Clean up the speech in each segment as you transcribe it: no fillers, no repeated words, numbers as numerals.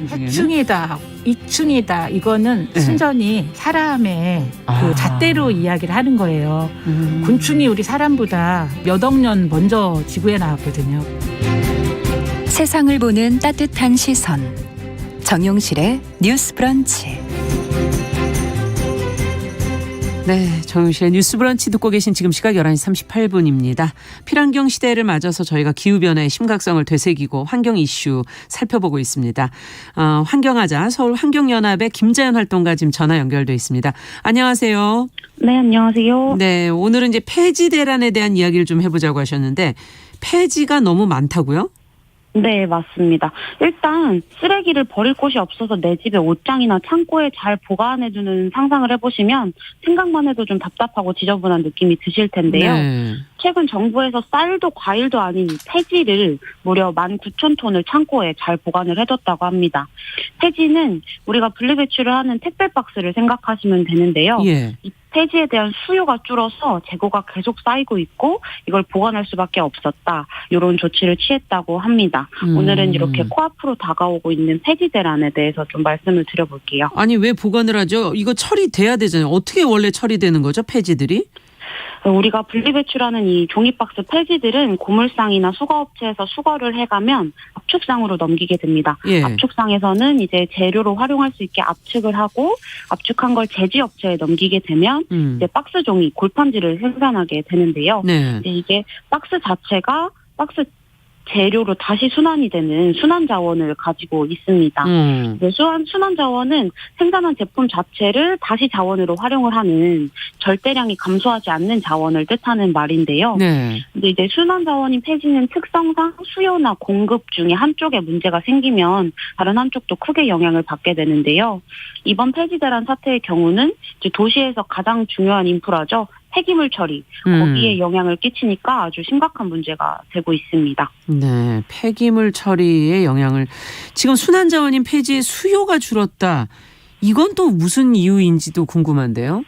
중에는? 해충이다, 이충이다 이거는 네. 순전히 사람의 그 잣대로 이야기를 하는 거예요. 곤충이 우리 사람보다 몇 억 년 먼저 지구에 나왔거든요. 세상을 보는 따뜻한 시선. 정용실의 뉴스 브런치. 네, 정용실의 뉴스 브런치 듣고 계신 지금 시각 11시 38분입니다. 필환경 시대를 맞아서 저희가 기후변화의 심각성을 되새기고 환경 이슈 살펴보고 있습니다. 환경하자 서울환경연합의 김자연 활동가 지금 전화 연결돼 있습니다. 안녕하세요. 네, 안녕하세요. 네, 오늘은 이제 폐지 대란에 대한 이야기를 좀 해보자고 하셨는데 폐지가 너무 많다고요? 네, 맞습니다. 일단 쓰레기를 버릴 곳이 없어서 내 집의 옷장이나 창고에 잘 보관해두는 상상을 해보시면 생각만 해도 좀 답답하고 지저분한 느낌이 드실 텐데요. 네. 최근 정부에서 쌀도 과일도 아닌 이 폐지를 무려 19,000톤을 창고에 잘 보관을 해뒀다고 합니다. 폐지는 우리가 분리배출을 하는 택배 박스를 생각하시면 되는데요. 예. 이 폐지에 대한 수요가 줄어서 재고가 계속 쌓이고 있고 이걸 보관할 수밖에 없었다. 이런 조치를 취했다고 합니다. 오늘은 이렇게 코앞으로 다가오고 있는 폐지 대란에 대해서 좀 말씀을 드려볼게요. 아니 왜 보관을 하죠? 이거 처리돼야 되잖아요. 어떻게 원래 처리되는 거죠? 폐지들이? 우리가 분리배출하는 이 종이박스 폐지들은 고물상이나 수거업체에서 수거를 해가면 압축상으로 넘기게 됩니다. 예. 압축상에서는 이제 재료로 활용할 수 있게 압축을 하고 압축한 걸 제지업체에 넘기게 되면 이제 박스 종이 골판지를 생산하게 되는데요. 네. 이제 이게 박스 자체가 박스 재료로 다시 순환이 되는 순환 자원을 가지고 있습니다. 순환 자원은 생산한 제품 자체를 다시 자원으로 활용을 하는 절대량이 감소하지 않는 자원을 뜻하는 말인데요. 네. 근데 이제 순환 자원인 폐지는 특성상 수요나 공급 중에 한쪽에 문제가 생기면 다른 한쪽도 크게 영향을 받게 되는데요. 이번 폐지 대란 사태의 경우는 이제 도시에서 가장 중요한 인프라죠. 폐기물 처리, 거기에 영향을 끼치니까 아주 심각한 문제가 되고 있습니다. 네, 폐기물 처리에 영향을. 지금 순환자원인 폐지의 수요가 줄었다. 이건 또 무슨 이유인지도 궁금한데요.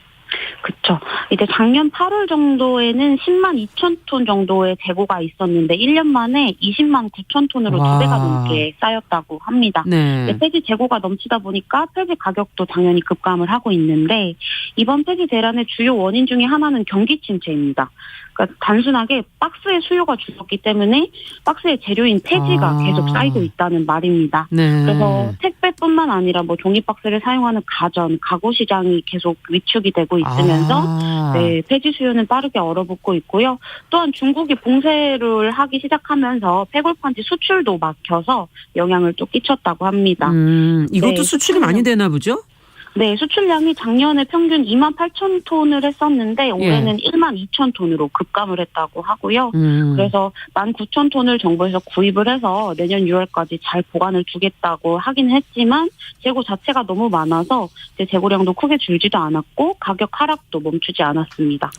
그렇죠. 이제 작년 8월 정도에는 10만 2천 톤 정도의 재고가 있었는데 1년 만에 20만 9천 톤으로 와. 2배가 넘게 쌓였다고 합니다. 네. 폐지 재고가 넘치다 보니까 폐지 가격도 당연히 급감을 하고 있는데 이번 폐지 대란의 주요 원인 중에 하나는 경기 침체입니다. 그러니까 단순하게 박스의 수요가 줄었기 때문에 박스의 재료인 폐지가 계속 쌓이고 있다는 말입니다. 네. 그래서 택배뿐만 아니라 뭐 종이 박스를 사용하는 가전, 가구 시장이 계속 위축이 되고 있으면서 네, 폐지 수요는 빠르게 얼어붙고 있고요. 또한 중국이 봉쇄를 하기 시작하면서 폐골판지 수출도 막혀서 영향을 또 끼쳤다고 합니다. 이것도 네, 수출이 많이 되나 보죠? 네, 수출량이 작년에 평균 2만 8천 톤을 했었는데 올해는 1만 2천 톤으로 급감을 했다고 하고요. 그래서 1만 9천 톤을 정부에서 구입을 해서 내년 6월까지 잘 보관을 두겠다고 하긴 했지만 재고 자체가 너무 많아서 이제 재고량도 크게 줄지도 않았고 가격 하락도 멈추지 않았습니다.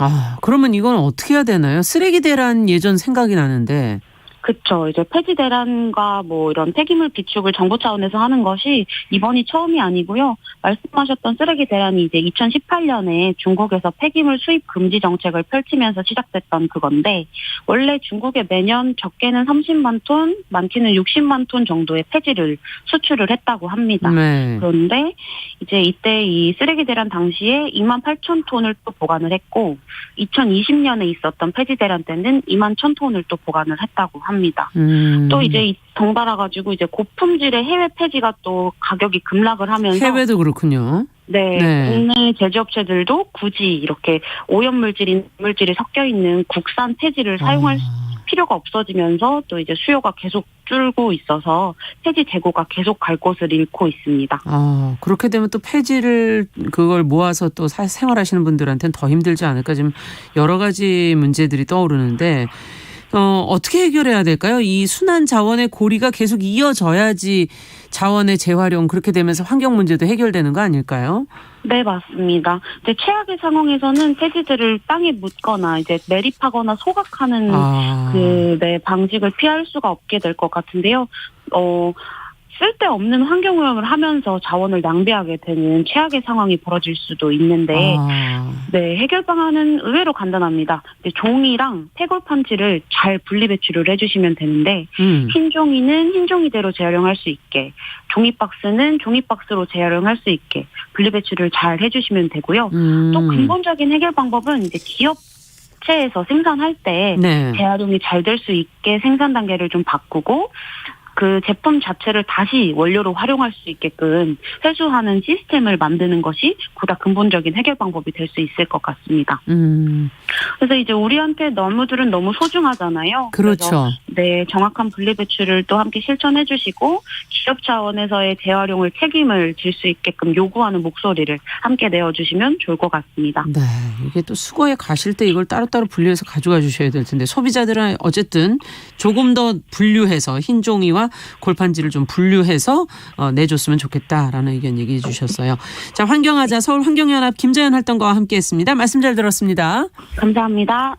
그러면 이건 어떻게 해야 되나요? 쓰레기 대란 예전 생각이 나는데. 그렇죠. 이제 폐지 대란과 뭐 이런 폐기물 비축을 정부 차원에서 하는 것이 이번이 처음이 아니고요. 말씀하셨던 쓰레기 대란이 이제 2018년에 중국에서 폐기물 수입 금지 정책을 펼치면서 시작됐던 그건데 원래 중국에 매년 적게는 30만 톤, 많게는 60만 톤 정도의 폐지를 수출을 했다고 합니다. 네. 그런데 이제 이때 이 쓰레기 대란 당시에 2만 8천 톤을 또 보관을 했고 2020년에 있었던 폐지 대란 때는 2만 1천 톤을 또 보관을 했다고 합니다. 또 이제 덩달아 가지고 이제 고품질의 해외 폐지가 또 가격이 급락을 하면서 해외도 그렇군요. 네, 국내 제조업체들도 굳이 이렇게 오염물질이 섞여 있는 국산 폐지를 사용할 필요가 없어지면서 또 이제 수요가 계속 줄고 있어서 폐지 재고가 계속 갈 곳을 잃고 있습니다. 그렇게 되면 또 폐지를 그걸 모아서 또 생활하시는 분들한테는 더 힘들지 않을까 지금 여러 가지 문제들이 떠오르는데 어떻게 해결해야 될까요? 이 순환 자원의 고리가 계속 이어져야지 자원의 재활용 그렇게 되면서 환경 문제도 해결되는 거 아닐까요? 네, 맞습니다. 이제 최악의 상황에서는 폐지들을 땅에 묻거나 이제 매립하거나 소각하는 방식을 피할 수가 없게 될 것 같은데요. 쓸데없는 환경오염을 하면서 자원을 낭비하게 되는 최악의 상황이 벌어질 수도 있는데 네, 해결 방안은 의외로 간단합니다. 종이랑 폐골판지를 잘 분리배출을 해주시면 되는데 흰 종이는 흰 종이대로 재활용할 수 있게, 종이박스는 종이박스로 재활용할 수 있게 분리배출을 잘 해주시면 되고요. 또 근본적인 해결 방법은 이제 기업체에서 생산할 때 네. 재활용이 잘 될 수 있게 생산 단계를 좀 바꾸고 그 제품 자체를 다시 원료로 활용할 수 있게끔 회수하는 시스템을 만드는 것이 보다 근본적인 해결 방법이 될 수 있을 것 같습니다. 그래서 이제 우리한테 나무들은 너무 소중하잖아요. 그렇죠. 네, 정확한 분리배출을 또 함께 실천해 주시고 기업 차원에서의 재활용을 책임을 질 수 있게끔 요구하는 목소리를 함께 내어주시면 좋을 것 같습니다. 네, 이게 또 수거에 가실 때 이걸 따로따로 분류해서 가져가 주셔야 될 텐데 소비자들은 어쨌든 조금 더 분류해서 흰 종이와 골판지를 좀 분류해서 내줬으면 좋겠다라는 의견 얘기해 주셨어요. 자, 환경하자 서울 환경연합 김재현 활동가와 함께했습니다. 말씀 잘 들었습니다. 감사합니다.